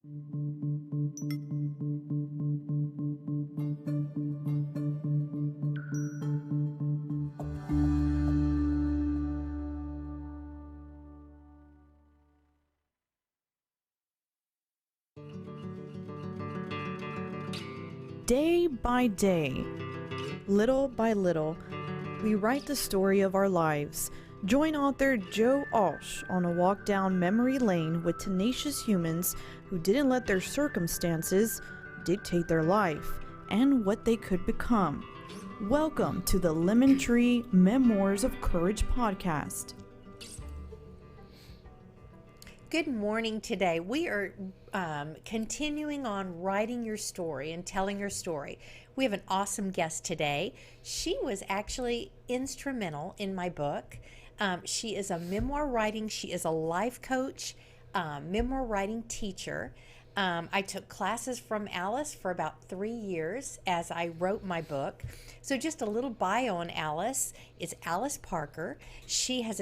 Day by day, little by little, we write the story of our lives. Join author Joe Alch on a walk down memory lane with tenacious humans who didn't let their circumstances dictate their life and what they could become. Welcome to the Lemon Tree Memoirs of Courage podcast. Good morning today. We are continuing on writing your story and telling your story. We have an awesome guest today. She was actually instrumental in my book. She is a memoir writing, she is a life coach, memoir writing teacher. I took classes from Alice for about 3 years as I wrote my book. So just a little bio on Alice. It's Alice Parker. She's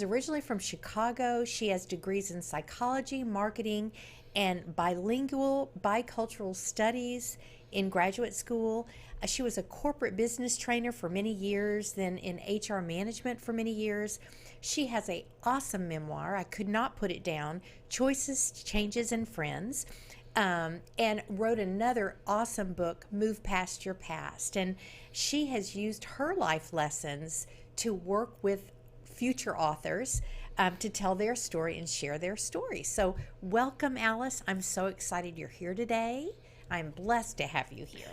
originally from Chicago. She has degrees in psychology, marketing, and bicultural studies in graduate school. She was a corporate business trainer for many years, then in HR management for many years. She has an awesome memoir. I could not put it down, Choices, Changes, and Friends, and wrote another awesome book, Move Past Your Past. And she has used her life lessons to work with future authors to tell their story and share their story. So welcome, Alice. I'm so excited you're here today. I'm blessed to have you here.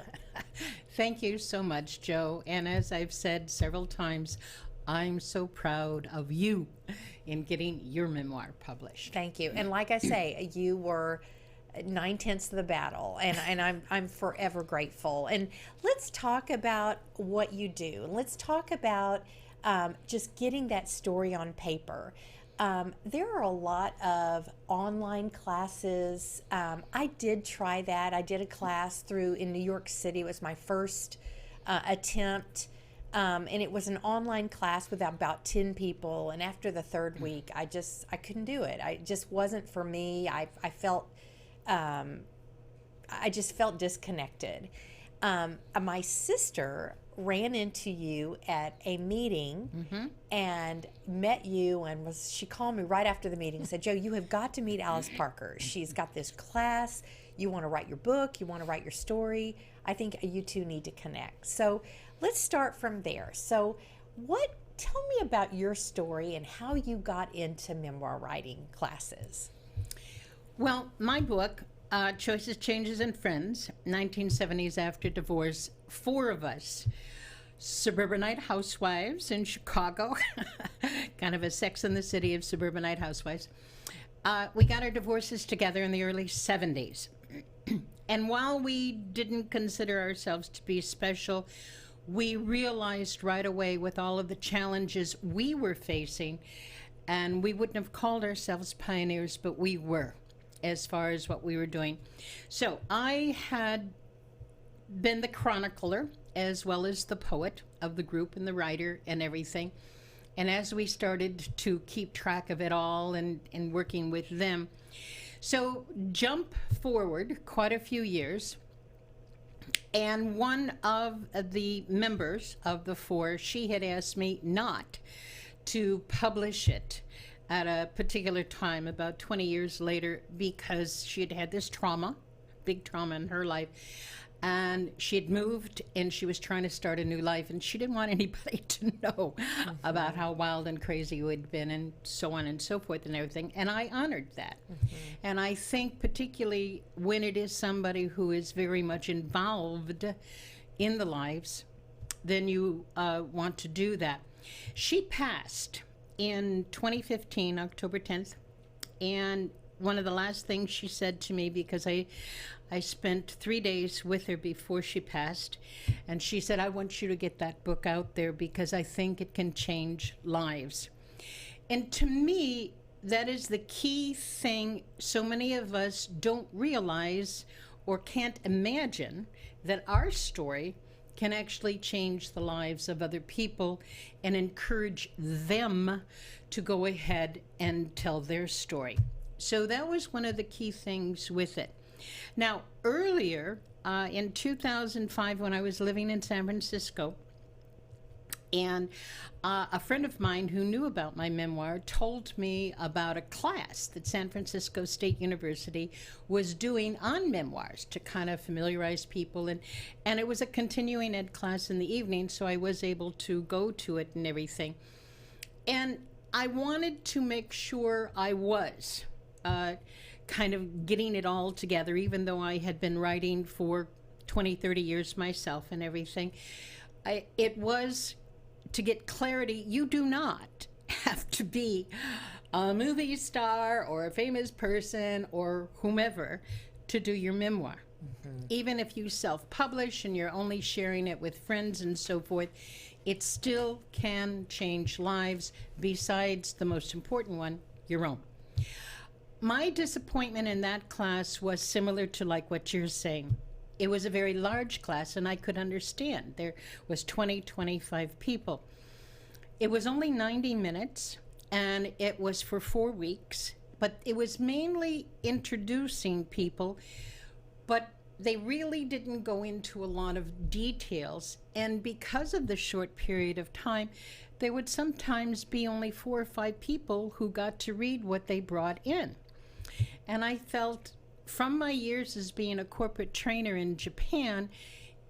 Thank you so much, Joe. And as I've said several times, I'm so proud of you in getting your memoir published. Thank you. And like I say, you were 9/10 of the battle, and I'm forever grateful. And let's talk about what you do. Let's talk about just getting that story on paper. There are a lot of online classes. I did try that. I did a class in New York City. It was my first attempt. And it was an online class with about 10 people. And after the third week, I couldn't do it. It just wasn't for me. I just felt disconnected. My sister ran into you at a meeting and met you, and she called me right after the meeting and said, Joe, you have got to meet Alice Parker. She's got this class. You want to write your book. You want to write your story. I think you two need to connect. So let's start from there. So tell me about your story and how you got into memoir writing classes. Well, my book, Choices, Changes, and Friends, 1970s after divorce, 4 of us, suburbanite housewives in Chicago, kind of a Sex and the City of suburbanite housewives. We got our divorces together in the early 70s. And while we didn't consider ourselves to be special, we realized right away with all of the challenges we were facing, and we wouldn't have called ourselves pioneers, but we were, as far as what we were doing. So I had been the chronicler as well as the poet of the group and the writer and everything. And as we started to keep track of it all and working with them, so jump forward quite a few years, and one of the members of the 4, she had asked me not to publish it at a particular time, about 20 years later, because she had had this trauma, big trauma in her life, and she had moved and she was trying to start a new life, and she didn't want anybody to know about how wild and crazy you had been, and so on and so forth and everything. And I honored that. And I think particularly when it is somebody who is very much involved in the lives, then you want to do that. She passed in 2015, October 10th, and one of the last things she said to me, because I spent 3 days with her before she passed, and she said, I want you to get that book out there because I think it can change lives. And to me, that is the key thing. So many of us don't realize or can't imagine that our story can actually change the lives of other people and encourage them to go ahead and tell their story. So that was one of the key things with it. Now, earlier in 2005, when I was living in San Francisco, and a friend of mine who knew about my memoir told me about a class that San Francisco State University was doing on memoirs to kind of familiarize people. And it was a continuing ed class in the evening, so I was able to go to it and everything. And I wanted to make sure I was kind of getting it all together, even though I had been writing for 20, 30 years myself and everything. It was to get clarity. You do not have to be a movie star or a famous person or whomever to do your memoir. Mm-hmm. Even if you self-publish and you're only sharing it with friends and so forth, it still can change lives, besides the most important one, your own. My disappointment in that class was similar to like what you're saying. It was a very large class, and I could understand. There was 20, 25 people. It was only 90 minutes, and it was for 4 weeks, but it was mainly introducing people, but they really didn't go into a lot of details. And because of the short period of time, there would sometimes be only 4 or 5 people who got to read what they brought in. And I felt, from my years as being a corporate trainer in Japan,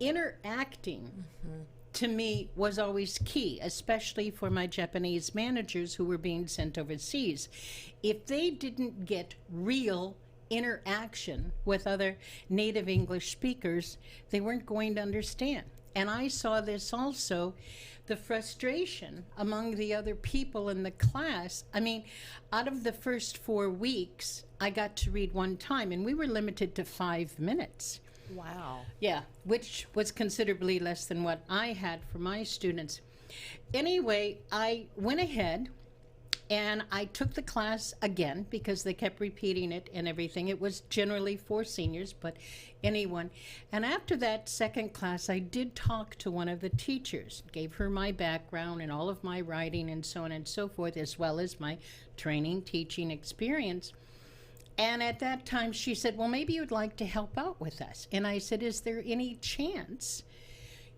interacting to me was always key, especially for my Japanese managers who were being sent overseas. If they didn't get real interaction with other native English speakers, they weren't going to understand. And I saw this also, the frustration among the other people in the class. I mean, out of the first 4 weeks, I got to read 1 time, and we were limited to 5 minutes. Wow. Yeah, which was considerably less than what I had for my students. Anyway, I went ahead and I took the class again because they kept repeating it and everything. It was generally for seniors, but anyone. And after that second class, I did talk to one of the teachers, gave her my background and all of my writing and so on and so forth, as well as my training, teaching experience. And at that time, she said, well, maybe you'd like to help out with us. And I said, is there any chance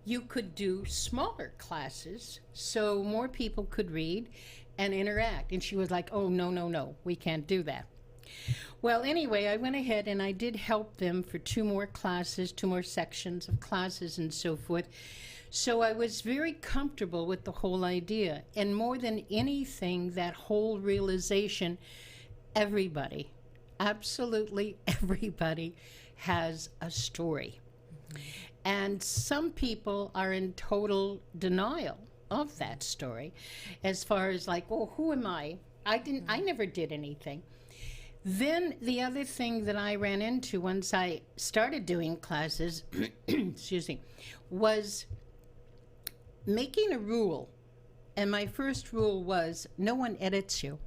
you could do smaller classes so more people could read and interact? And she was like, oh, no, we can't do that. Well, anyway, I went ahead and I did help them for 2 more classes, 2 more sections of classes and so forth. So I was very comfortable with the whole idea. And more than anything, that whole realization, everybody, absolutely everybody has a story. Mm-hmm. And some people are in total denial of that story, as far as like, oh, who am I? I never did anything. Then the other thing that I ran into once I started doing classes, excuse me, was making a rule. And my first rule was, no one edits you.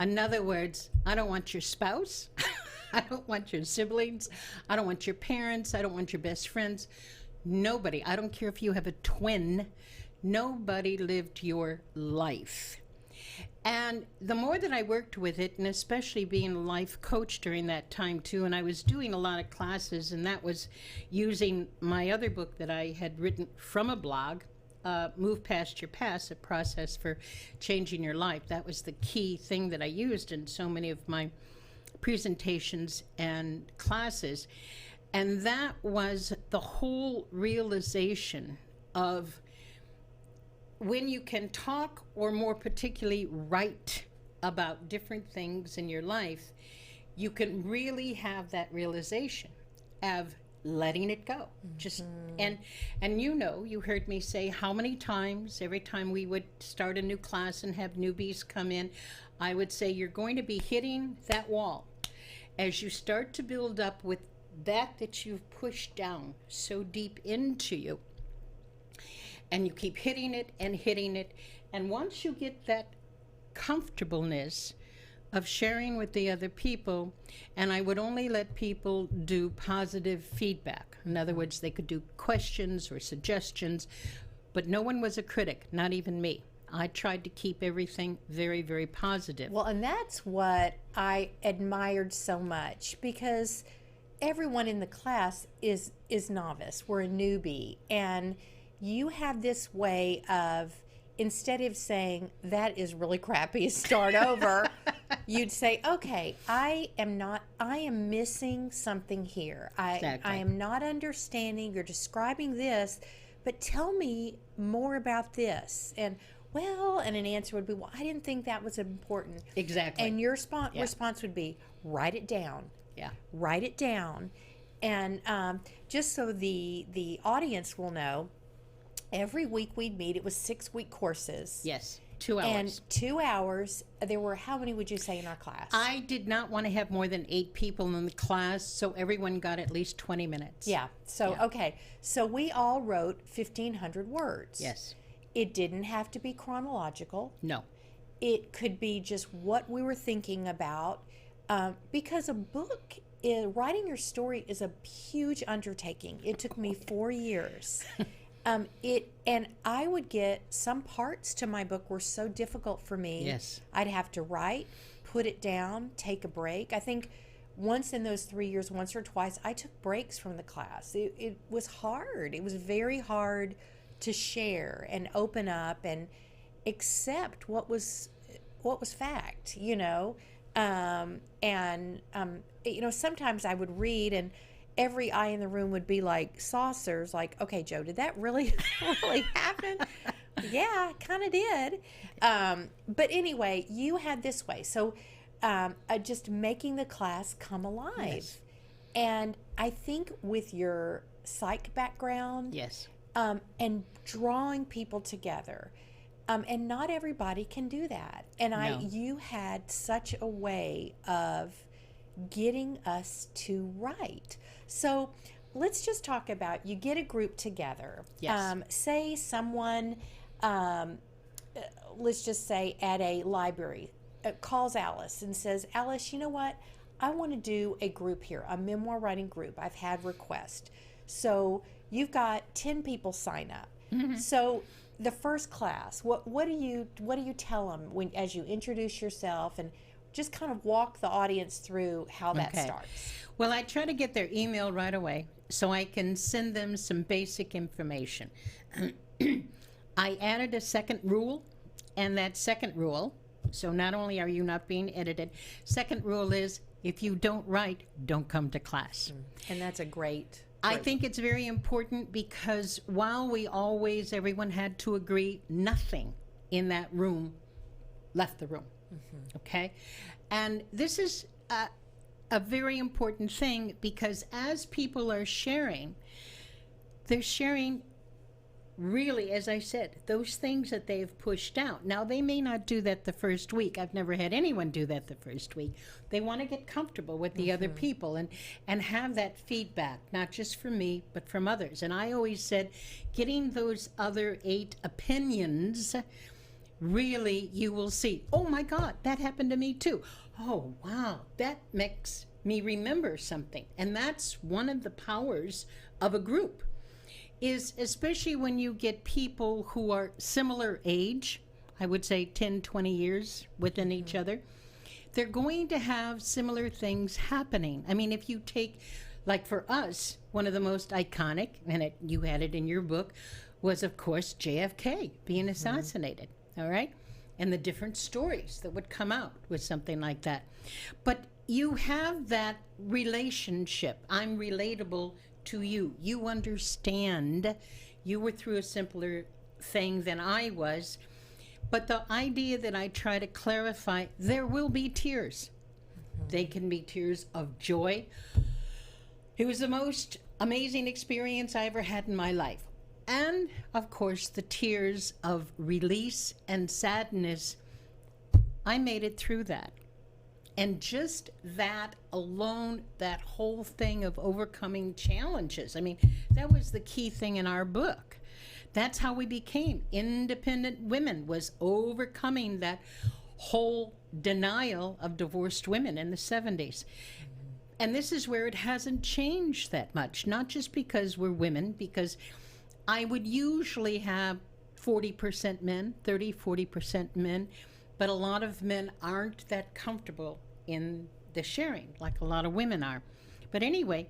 In other words, I don't want your spouse, I don't want your siblings, I don't want your parents, I don't want your best friends. Nobody, I don't care if you have a twin, nobody lived your life. And the more that I worked with it, and especially being a life coach during that time too, and I was doing a lot of classes, and that was using my other book that I had written from a blog, Move Past Your Past, a process for changing your life. That was the key thing that I used in so many of my presentations and classes. And that was the whole realization of when you can talk, or more particularly write about different things in your life, you can really have that realization of letting it go. Just and you know, you heard me say how many times, every time we would start a new class and have newbies come in, I would say you're going to be hitting that wall as you start to build up with that you've pushed down so deep into you, and you keep hitting it, and once you get that comfortableness of sharing with the other people, and I would only let people do positive feedback. In other words, they could do questions or suggestions, but no one was a critic, not even me. I tried to keep everything very, very positive. Well, and that's what I admired so much, because everyone in the class is novice. We're a newbie, and you have this way of, instead of saying that is really crappy, start over, you'd say, okay, I am missing something here. Exactly. I am not understanding. You're describing this, but tell me more about this. And and an answer would be, well, I didn't think that was important. Exactly. And your response would be, write it down. Yeah. Write it down. And just so the audience will know, every week we'd meet. It was 6-week courses. Yes, 2 hours. And 2 hours. There were, how many would you say in our class? I did not want to have more than 8 people in the class, so everyone got at least 20 minutes. Yeah. So, okay. So we all wrote 1,500 words. Yes. It didn't have to be chronological. No. It could be just what we were thinking about, because a book, writing your story is a huge undertaking. It took me 4 years. And I would get, some parts to my book were so difficult for me. Yes. I'd have to write, put it down, take a break. I think once in those 3 years, once or twice, I took breaks from the class. It was hard. It was very hard to share and open up and accept what was fact, you know. Sometimes I would read, and every eye in the room would be like saucers, like, okay, Joe, did that really happen? Yeah, kind of did. But anyway, you had this way. So just making the class come alive. Yes. And I think with your psych background, Yes. And drawing people together, and not everybody can do that. And No. you had such a way of getting us to write. So let's just talk about, you get a group together. Yes. Say someone, let's just say at a library, calls Alice and says, Alice, you know what? I want to do a group here, a memoir writing group. I've had requests. So you've got 10 people sign up. Mm-hmm. So the first class, what do you tell them as you introduce yourself, and just kind of walk the audience through how that starts? Well, I try to get their email right away so I can send them some basic information. I added a second rule, and that second rule, so not only are you not being edited, second rule is, if you don't write, don't come to class. And that's a great... I think it's very important, because while everyone had to agree, nothing in that room left the room. Mm-hmm. Okay? And this is a very important thing, because as people are sharing, they're sharing really, as I said, those things that they've pushed out. Now, they may not do that the first week. I've never had anyone do that the first week. They want to get comfortable with the other people and have that feedback, not just from me, but from others. And I always said, getting those other 8 opinions, really, you will see, oh my God, that happened to me too. Oh, wow, that makes me remember something. And that's one of the powers of a group, is especially when you get people who are similar age, I would say 10, 20 years within each other, they're going to have similar things happening. I mean, if you take, like for us, one of the most iconic, and you had it in your book, was of course JFK being assassinated, all right? And the different stories that would come out with something like that. But you have that relationship. I'm relatable to you. You understand. You were through a simpler thing than I was. But the idea that I try to clarify, there will be tears. They can be tears of joy. It was the most amazing experience I ever had in my life. And, of course, the tears of release and sadness. I made it through that. And just that alone, that whole thing of overcoming challenges, I mean, that was the key thing in our book. That's how we became independent women, was overcoming that whole denial of divorced women in the 70s. And this is where it hasn't changed that much, not just because we're women, because I would usually have 40% men, 40% men, but a lot of men aren't that comfortable in the sharing, like a lot of women are. But anyway,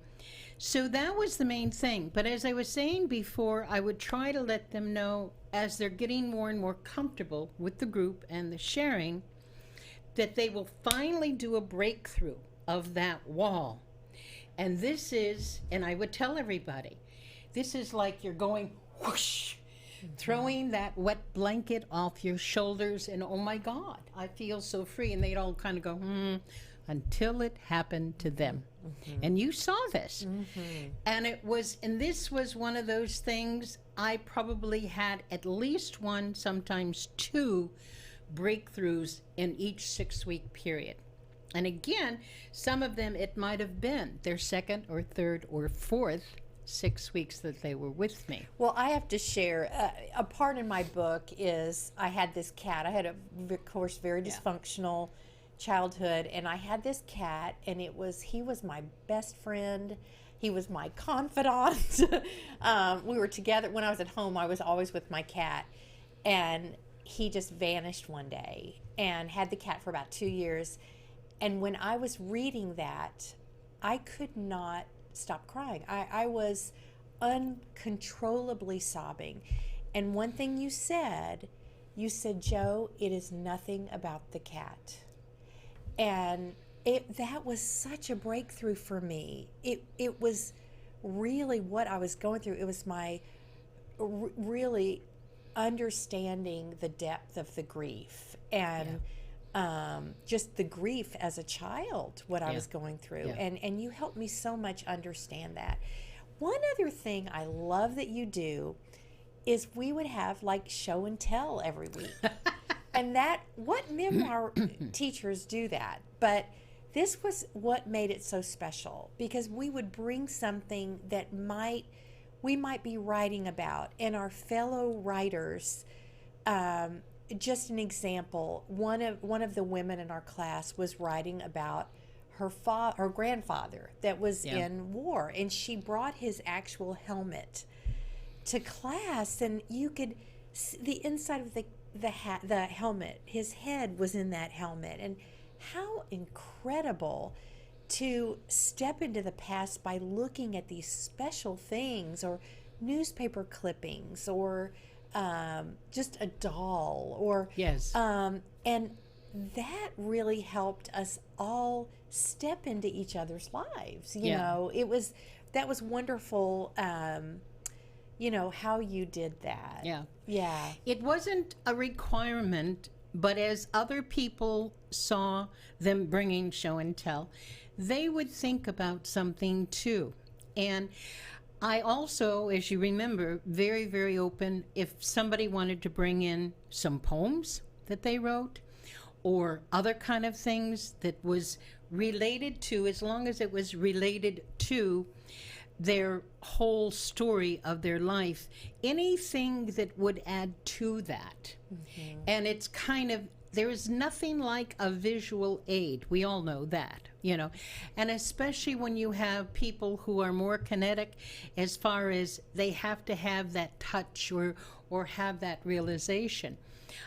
so that was the main thing. But as I was saying before, I would try to let them know as they're getting more and more comfortable with the group and the sharing, that they will finally do a breakthrough of that wall. And this is, and I would tell everybody, this is like you're going whoosh, throwing that wet blanket off your shoulders, and oh my God, I feel so free. And they'd all kind of go, until it happened to them. And you saw this. And this was one of those things, I probably had at least one, sometimes two breakthroughs in each 6-week period. And again, some of them, it might have been their second or third or fourth 6 weeks that they were with me. Well, I have to share, a part in my book is I had this cat. I had, of course, very dysfunctional childhood, and I had this cat, and he was my best friend. He was my confidant. We were together. When I was at home, I was always with my cat, and he just vanished one day, and had the cat for about 2 years. And when I was reading that, I could not stop crying. I was uncontrollably sobbing. And one thing you said, Joe, it is nothing about the cat. And that was such a breakthrough for me. It was really what I was going through. It was my really understanding the depth of the grief and just the grief as a child, what I was going through. And you helped me so much understand that. One other thing I love that you do is we would have like show and tell every week. And what memoir teachers do that, but this was what made it so special, because we would bring something that we might be writing about, and our fellow writers, just an example, one of the women in our class was writing about her grandfather that was in war, and she brought his actual helmet to class, and you could see the inside of the helmet. His head was in that helmet. And how incredible to step into the past by looking at these special things, or newspaper clippings, or just a doll, or and that really helped us all step into each other's lives. You know, that was wonderful. You know, how you did that. Yeah. It wasn't a requirement, but as other people saw them bringing show and tell, they would think about something too. And I also, as you remember, very, very open. If somebody wanted to bring in some poems that they wrote, or other kind of things that was related to, as long as it was related to their whole story of their life, anything that would add to that. And it's kind of, there is nothing like a visual aid. We all know that, you know, and especially when you have people who are more kinetic, as far as they have to have that touch or have that realization.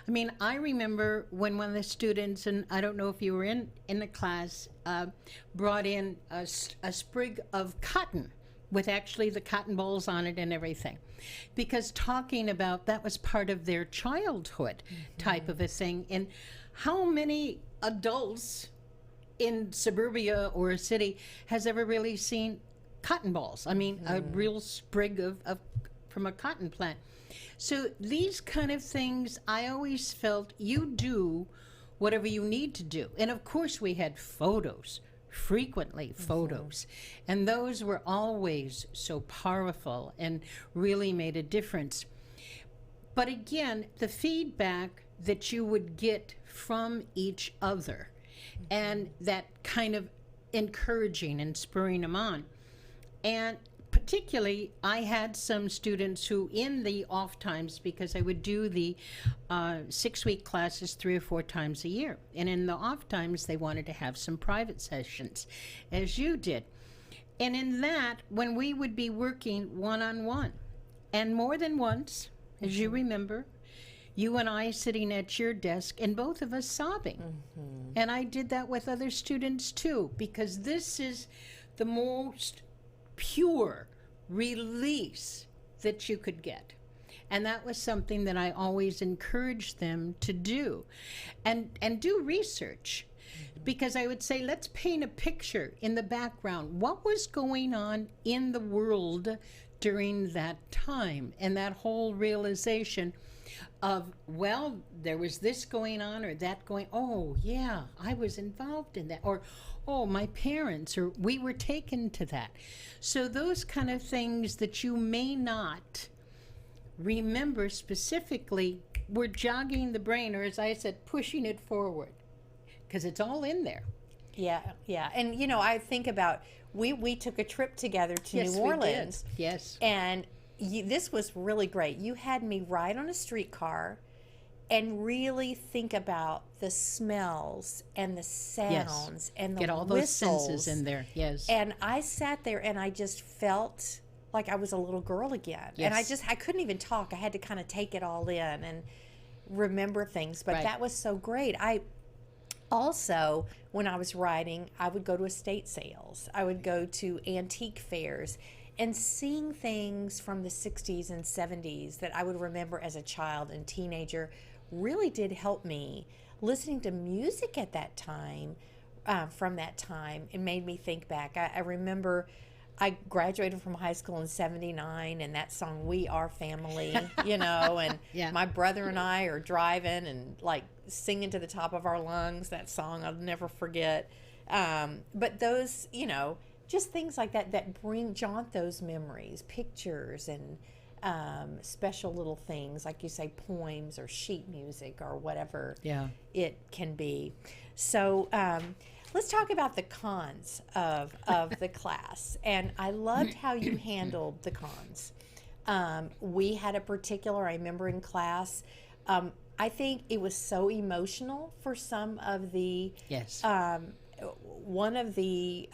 I mean, I remember when one of the students, and I don't know if you were in the class, brought in a sprig of cotton with actually the cotton balls on it and everything, because talking about that was part of their childhood type of a thing. And how many adults in suburbia or a city has ever really seen cotton balls? I mean, a real sprig of from a cotton plant. So these kind of things, I always felt you do whatever you need to do. And of course we had photos, frequently photos, and those were always so powerful and really made a difference. But again, the feedback that you would get from each other, and that kind of encouraging and spurring them on. And particularly, I had some students who, in the off times, because I would do the 6-week classes 3 or 4 times a year, and in the off times they wanted to have some private sessions, as you did. And in that, when we would be working one-on-one, and more than once, as you remember, you and I sitting at your desk and both of us sobbing. And I did that with other students too, because this is the most pure release that you could get. And that was something that I always encouraged them to do, and do research. Because I would say, let's paint a picture in the background. What was going on in the world during that time? And that whole realization of, well, there was this going on or that going, oh, yeah, I was involved in that. Or, oh, my parents, or we were taken to that. So those kind of things that you may not remember specifically were jogging the brain, or as I said, pushing it forward. Because it's all in there. Yeah. And, I think about, we took a trip together to New Orleans. We did. Yes. And this was really great. You had me ride on a streetcar and really think about the smells and the sounds and the Get all whistles. those senses in there, yes. And I sat there and I just felt like I was a little girl again. Yes. And I couldn't even talk. I had to kind of take it all in and remember things. But that was so great. Also, when I was writing, I would go to estate sales. I would go to antique fairs, and seeing things from the 60s and 70s that I would remember as a child and teenager really did help me. Listening to music at that time, from that time, it made me think back. I remember I graduated from high school in 79, and that song, We Are Family, and my brother and I are driving and like singing to the top of our lungs, that song I'll never forget. But those, just things like that jaunt those memories, pictures and special little things, like you say, poems or sheet music or whatever it can be. So, let's talk about the cons of the class. And I loved how you handled the cons. We had a particular, I remember in class, I think it was so emotional for some of the, one of the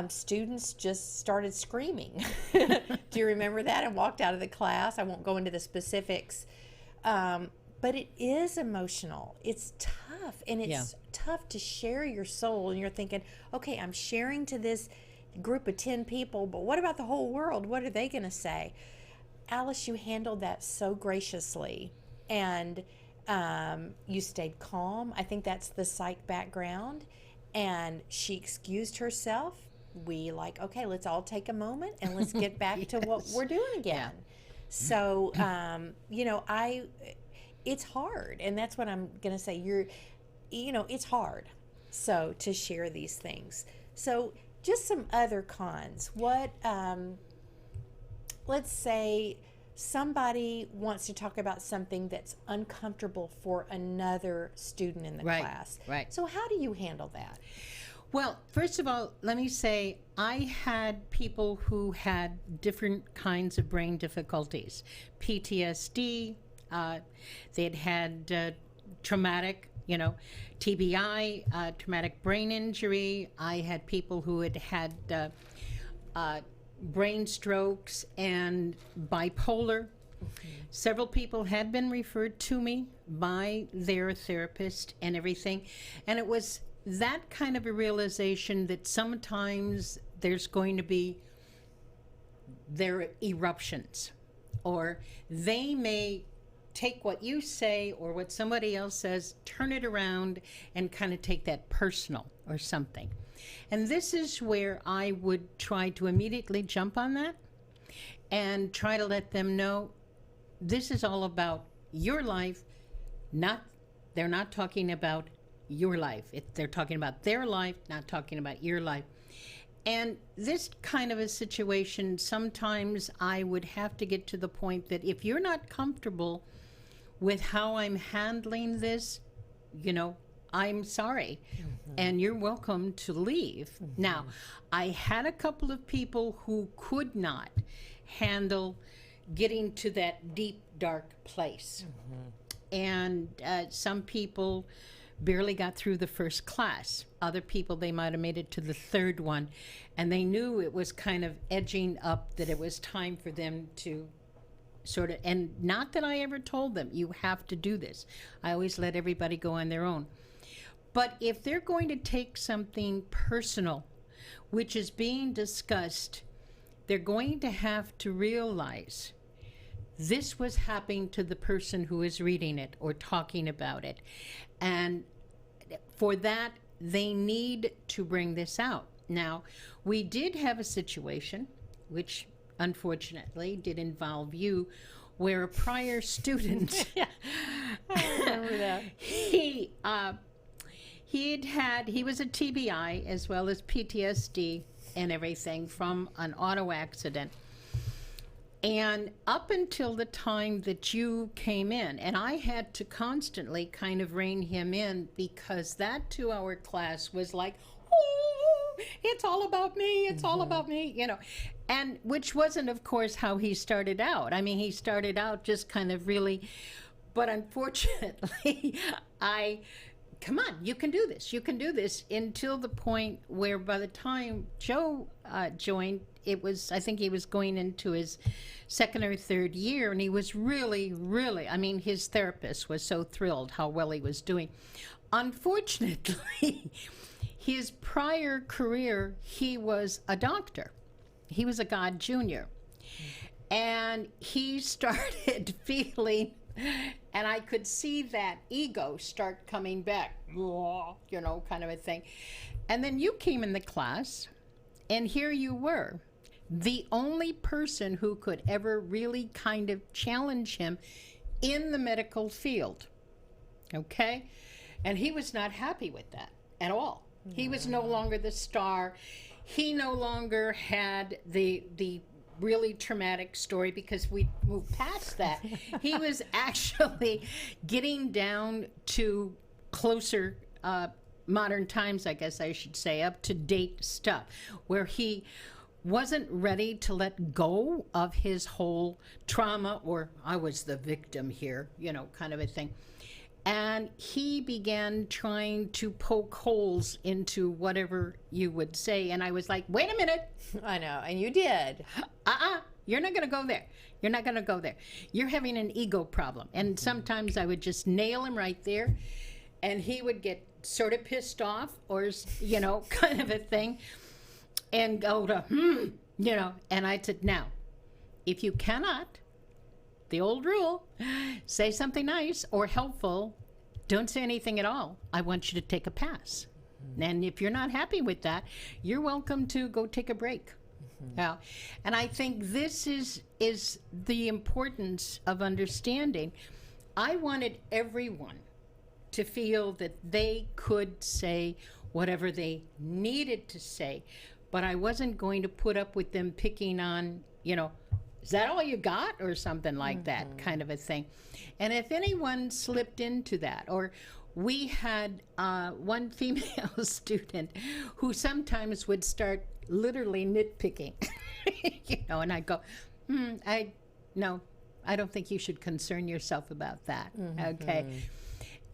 students just started screaming. Do you remember that? And walked out of the class. I won't go into the specifics. But it is emotional. It's tough. And it's tough to share your soul. And you're thinking, okay, I'm sharing to this group of 10 people, but what about the whole world? What are they going to say? Alice, you handled that so graciously. And you stayed calm. I think that's the psych background. And she excused herself. We okay, let's all take a moment and let's get back to what we're doing again. So, it's hard. And that's what I'm going to say. It's hard. So to share these things. So just some other cons. What, let's say somebody wants to talk about something that's uncomfortable for another student in the class. Right. So how do you handle that? Well, first of all, let me say I had people who had different kinds of brain difficulties. PTSD, they'd had traumatic, TBI, traumatic brain injury. I had people who had brain strokes and bipolar. Several people had been referred to me by their therapist and everything. And it was that kind of a realization that sometimes there's going to be their eruptions, or they may take what you say or what somebody else says, turn it around and kind of take that personal or something. And this is where I would try to immediately jump on that and try to let them know this is all about your life. They're not talking about your life. They're talking about their life, not talking about your life. And this kind of a situation, sometimes I would have to get to the point that if you're not comfortable with how I'm handling this, I'm sorry, and you're welcome to leave. Now, I had a couple of people who could not handle getting to that deep, dark place. And some people barely got through the first class. Other people, they might have made it to the third one, and they knew it was kind of edging up, that it was time for them to sort of, and not that I ever told them, you have to do this. I always let everybody go on their own. But if they're going to take something personal, which is being discussed, they're going to have to realize this was happening to the person who is reading it or talking about it. And for that, they need to bring this out. Now, we did have a situation, which unfortunately did involve you, where a prior student, I remember that. he was a TBI as well as PTSD and everything from an auto accident. And up until the time that you came in, and I had to constantly kind of rein him in, because that 2-hour class was like, oh, it's all about me, it's all about me, you know. And which wasn't, of course, how he started out. I mean, he started out just kind of really, but unfortunately, come on, you can do this, until the point where by the time Joe joined, I think he was going into his second or third year, and he was really, I mean, his therapist was so thrilled how well he was doing. Unfortunately, his prior career, he was a doctor. He was a God Junior. And he started feeling, and I could see that ego start coming back, you know, kind of a thing. And then you came in the class, and here you were, the only person who could ever really kind of challenge him in the medical field, okay? And he was not happy with that at all. He was no longer the star. He no longer had the really traumatic story, because we moved past that. He was actually getting down to closer modern times, I guess I should say, up to date stuff, where he wasn't ready to let go of his whole trauma, or I was the victim here, you know, kind of a thing. And he began trying to poke holes into whatever you would say. And I was like, wait a minute. I know, and you did. You're not going to go there. You're not going to go there. You're having an ego problem. And sometimes I would just nail him right there, and he would get sort of pissed off, or, you know, kind of a thing, and go to, you know. And I said, now, if you cannot, the old rule, say something nice or helpful, don't say anything at all. I want you to take a pass. And if you're not happy with that, you're welcome to go take a break. Now, and I think this is the importance of understanding. I wanted everyone to feel that they could say whatever they needed to say, but I wasn't going to put up with them picking on, you know, is that all you got, or something like that kind of a thing. And if anyone slipped into that, or we had one female student who sometimes would start literally nitpicking, you know, and I'd go, I don't think you should concern yourself about that, okay?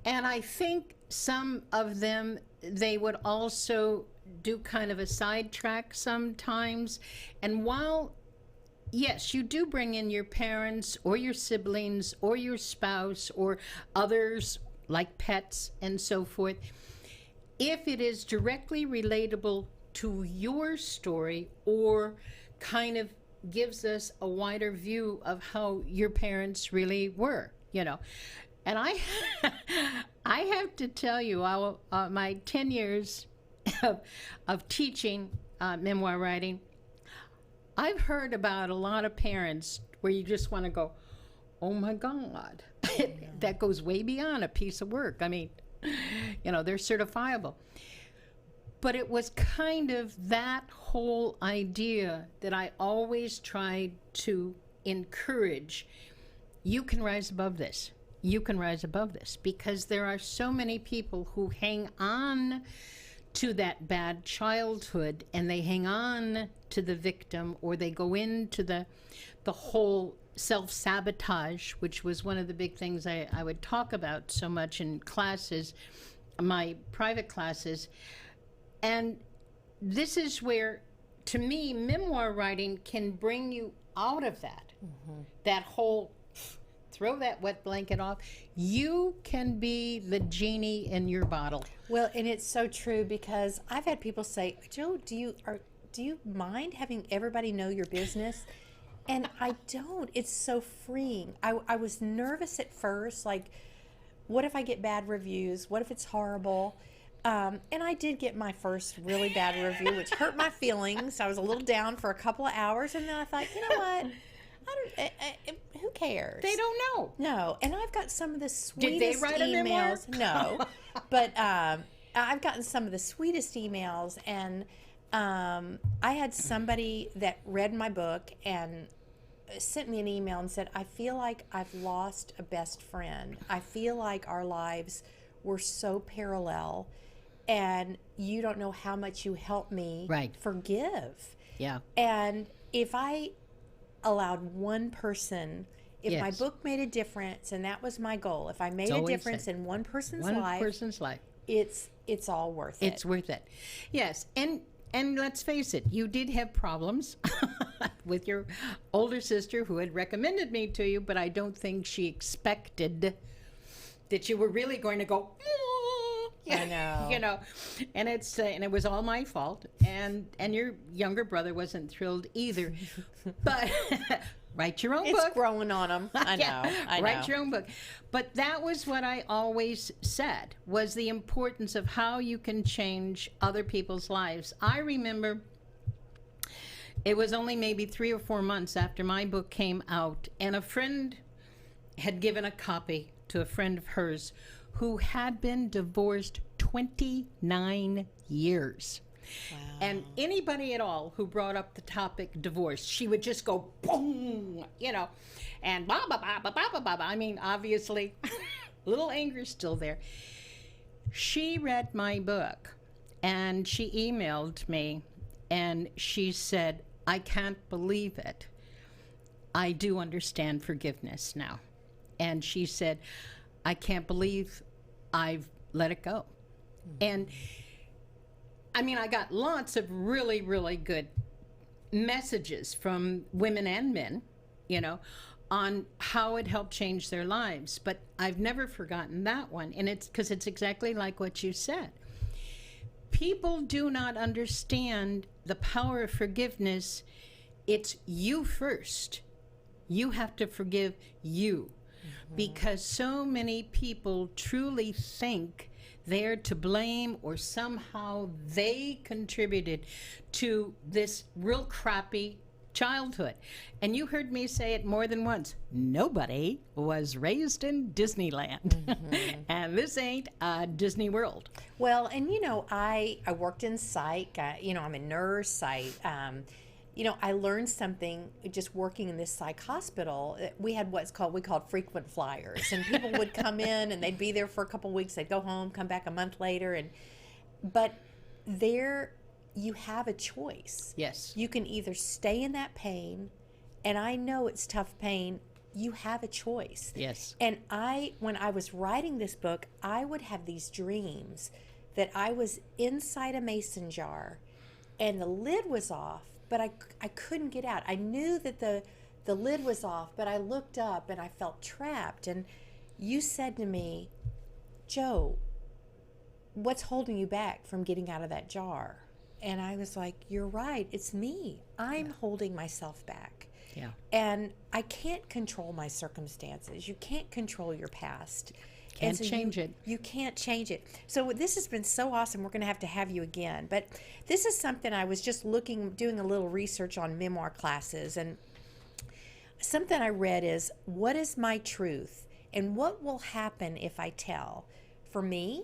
And I think some of them, they would also do kind of a sidetrack sometimes. And while, yes, you do bring in your parents or your siblings or your spouse or others like pets and so forth, if it is directly relatable to your story, or kind of gives us a wider view of how your parents really were, you know. And I have to tell you, my 10 years of teaching memoir writing, I've heard about a lot of parents where you just want to go, oh my God, that goes way beyond a piece of work. I mean, you know, they're certifiable. But it was kind of that whole idea that I always tried to encourage. You can rise above this. You can rise above this, because there are so many people who hang on to that bad childhood, and they hang on to the victim, or they go into the whole self-sabotage, which was one of the big things I would talk about so much in classes, my private classes. And this is where, to me, memoir writing can bring you out of that. that whole throw that wet blanket off. You can be the genie in your bottle. Well, and it's so true, because I've had people say, Joe, do you mind having everybody know your business? And I don't. It's so freeing. I was nervous at first, like, what if I get bad reviews? What if it's horrible? And I did get my first really bad review, which hurt my feelings. I was a little down for a couple of hours, and then I thought, you know what? Who cares? They don't know. No, and I've got some of the sweetest Did they write a memoir? emails. No, but I've gotten some of the sweetest emails, and I had somebody that read my book and sent me an email and said, I feel like I've lost a best friend. I feel like our lives were so parallel, and you don't know how much you helped me forgive. Yeah. And if I allowed one person, if my book made a difference, and that was my goal, if I made a difference in one person's life, it's all worth it. It's worth it. Yes. And let's face it, you did have problems with your older sister who had recommended me to you, but I don't think she expected that you were really going to go, I know. You know, and it was all my fault, and your younger brother wasn't thrilled either. But write your own book. It's growing on them. I know. I know. Write your own book. But that was what I always said, was the importance of how you can change other people's lives. I remember it was only maybe 3 or 4 months after my book came out, and a friend had given a copy to a friend of hers who had been divorced 29 years. Wow. And anybody at all who brought up the topic divorce, she would just go boom, you know, and blah, blah, blah, blah, blah, blah, blah. I mean, obviously, a little anger still there. She read my book, and she emailed me, and she said, I can't believe it. I do understand forgiveness now. And she said, I can't believe I've let it go. And I mean, I got lots of really, really good messages from women and men, you know, on how it helped change their lives. But I've never forgotten that one. And it's because it's exactly like what you said. People do not understand the power of forgiveness. It's you first. You have to forgive you. Because so many people truly think they're to blame, or somehow they contributed to this real crappy childhood. And you heard me say it more than once. Nobody was raised in Disneyland. And this ain't Disney World. Well, and you know, I worked in psych. You know, I'm a nurse. You know, I learned something just working in this psych hospital. We had we called frequent flyers, and people would come in and they'd be there for a couple of weeks. They'd go home, come back a month later, but there you have a choice. Yes. You can either stay in that pain, and I know it's tough pain. You have a choice. Yes. And when I was writing this book, I would have these dreams that I was inside a mason jar, and the lid was off. But I couldn't get out. I knew that the lid was off, but I looked up and I felt trapped. And you said to me, Joe, what's holding you back from getting out of that jar? And I was like, you're right. It's me. I'm holding myself back. Yeah. And I can't control my circumstances. You can't control your past. Can't change it. You can't change it. So this has been so awesome. We're going to have you again. But this is something I was just doing a little research on memoir classes. And something I read is, what is my truth? And what will happen if I tell? For me,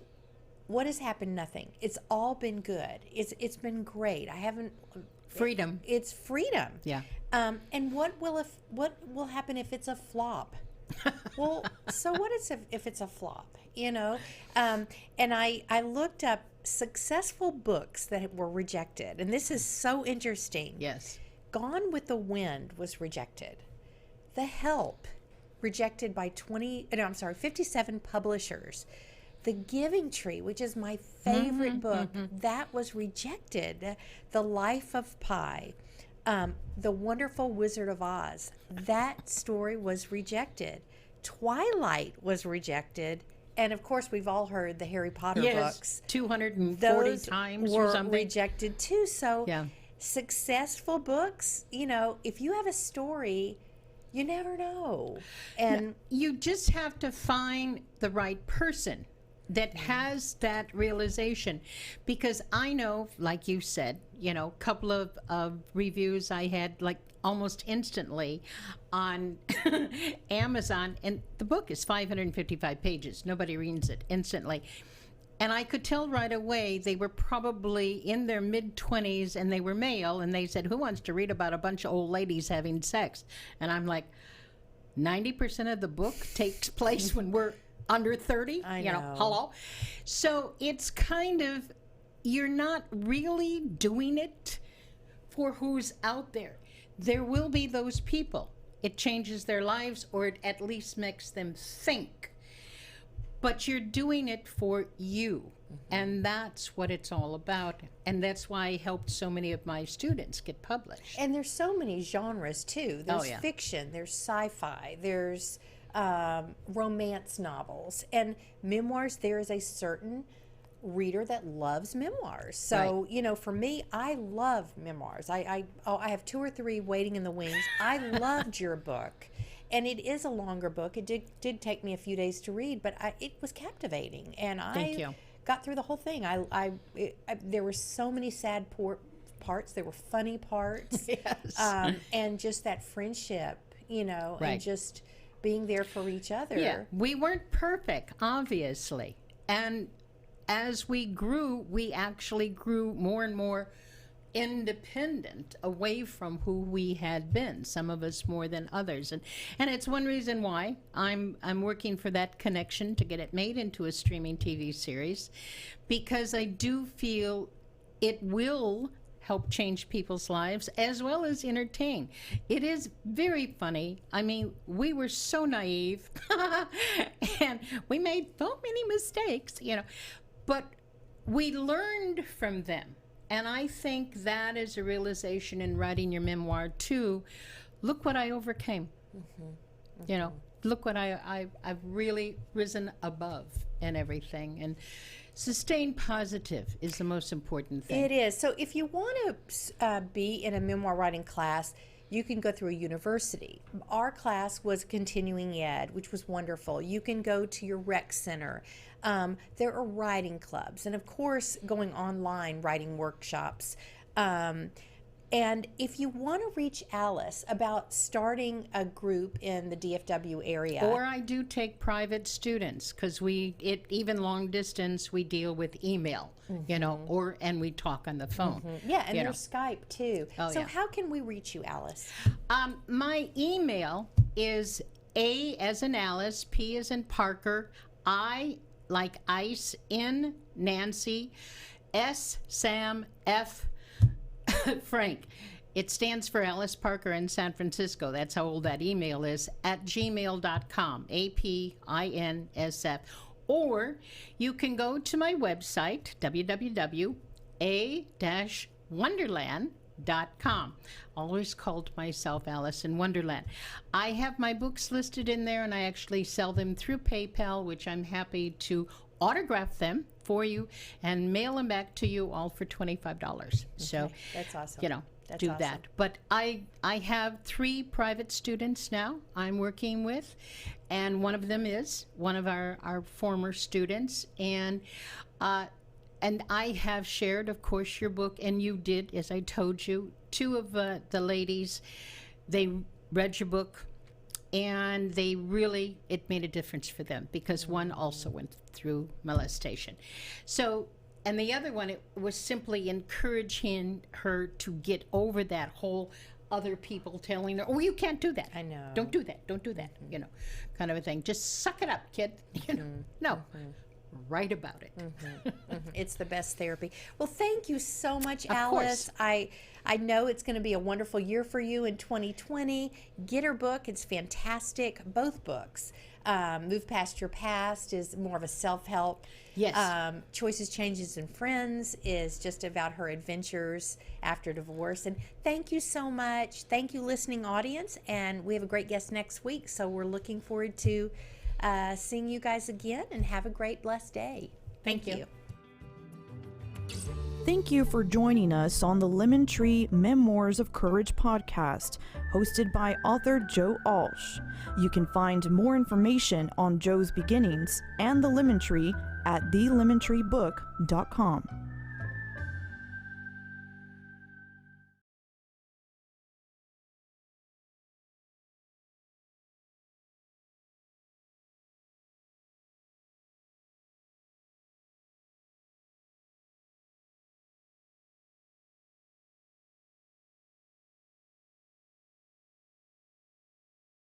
what has happened? Nothing. It's all been good. It's been great. I haven't... Freedom. It's freedom. Yeah. And what will happen if it's a flop? Well, so what is if it's a flop, you know? And I looked up successful books that were rejected, and this is so interesting. Yes. Gone with the Wind was rejected. The Help, rejected by 57 publishers. The Giving Tree, which is my favorite book, that was rejected. The Life of Pi. The Wonderful Wizard of Oz. That story was rejected. Twilight was rejected. And of course, we've all heard the Harry Potter books. 240 Those times were or something. rejected too. So Yeah. successful books, if you have a story, you never know. And You just have to find the right person that has that realization, because I know, like you said, a couple of reviews I had like almost instantly on Amazon, and the book is 555 pages. Nobody reads it instantly. And I could tell right away they were probably in their mid-20s, and they were male, and they said, who wants to read about a bunch of old ladies having sex? And I'm like, 90% of the book takes place when we're under 30. I know. Hello. So it's kind of, you're not really doing it for who's out there. There will be those people. It changes their lives, or it at least makes them think. But you're doing it for you. And that's what it's all about. And that's why I helped so many of my students get published. And there's so many genres too. There's yeah. fiction, there's sci-fi, there's romance novels, and memoirs. There is a certain reader that loves memoirs. So, for me, I love memoirs. I have 2 or 3 waiting in the wings. I loved your book. And it is a longer book. It did take me a few days to read, but it was captivating. And Thank you. got through the whole thing. There were so many sad parts. There were funny parts. Yes. And just that friendship, Right. and just being there for each other. Yeah, we weren't perfect, obviously. And as we grew, we actually grew more and more independent away from who we had been, some of us more than others. And it's one reason why I'm working for that connection to get it made into a streaming TV series, because I do feel it will help change people's lives as well as entertain. It is very funny. I mean, we were so naive and we made so many mistakes, but we learned from them. And I think that is a realization in writing your memoir too. Look what I overcame. Look what I've really risen above and everything. And staying positive is the most important thing. It is. So if you want to be in a memoir writing class, you can go through a university. Our class was continuing ed, which was wonderful. You can go to your rec center. There are writing clubs, and of course, going online writing workshops. And if you want to reach Alice about starting a group in the DFW area, or I do take private students, because even long distance, we deal with email, and we talk on the phone. yeah, and there's Skype too. Oh, so yeah. how can we reach you, Alice? My email is A as in Alice, P as in Parker, I like ice, N Nancy, S Sam, F Frank. It stands for Alice Parker in San Francisco. That's how old that email is, at gmail.com, APINSF. Or you can go to my website, www.a-wonderland.com. Always called myself Alice in Wonderland. I have my books listed in there, and I actually sell them through PayPal, which I'm happy to autograph them for you and mail them back to you, all for $25. So That's awesome. That's do awesome. that. But I have 3 private students now I'm working with, and one of them is one of our former students, and I have shared, of course, your book, and you did, as I told you. 2 of the ladies, they read your book, and it made a difference for them, because one also went through molestation. So, and the other one, it was simply encouraging her to get over that whole other people telling her, oh, you can't do that. I know. Don't do that. Don't do that. Kind of a thing. Just suck it up, kid. No. Write about it. It's the best therapy. Well, thank you so much, Of Alice. course. I know it's going to be a wonderful year for you in 2020. Get her book. It's fantastic. Both books. Move Past Your Past is more of a self-help. Yes. Choices, Changes, and Friends is just about her adventures after divorce. And thank you so much. Thank you, listening audience. And we have a great guest next week, so we're looking forward to seeing you guys again, and have a great, blessed day. Thank you. Thank you for joining us on the Lemon Tree Memoirs of Courage podcast, hosted by author Joe Alch. You can find more information on Joe's beginnings and the Lemon Tree at thelemontreebook.com.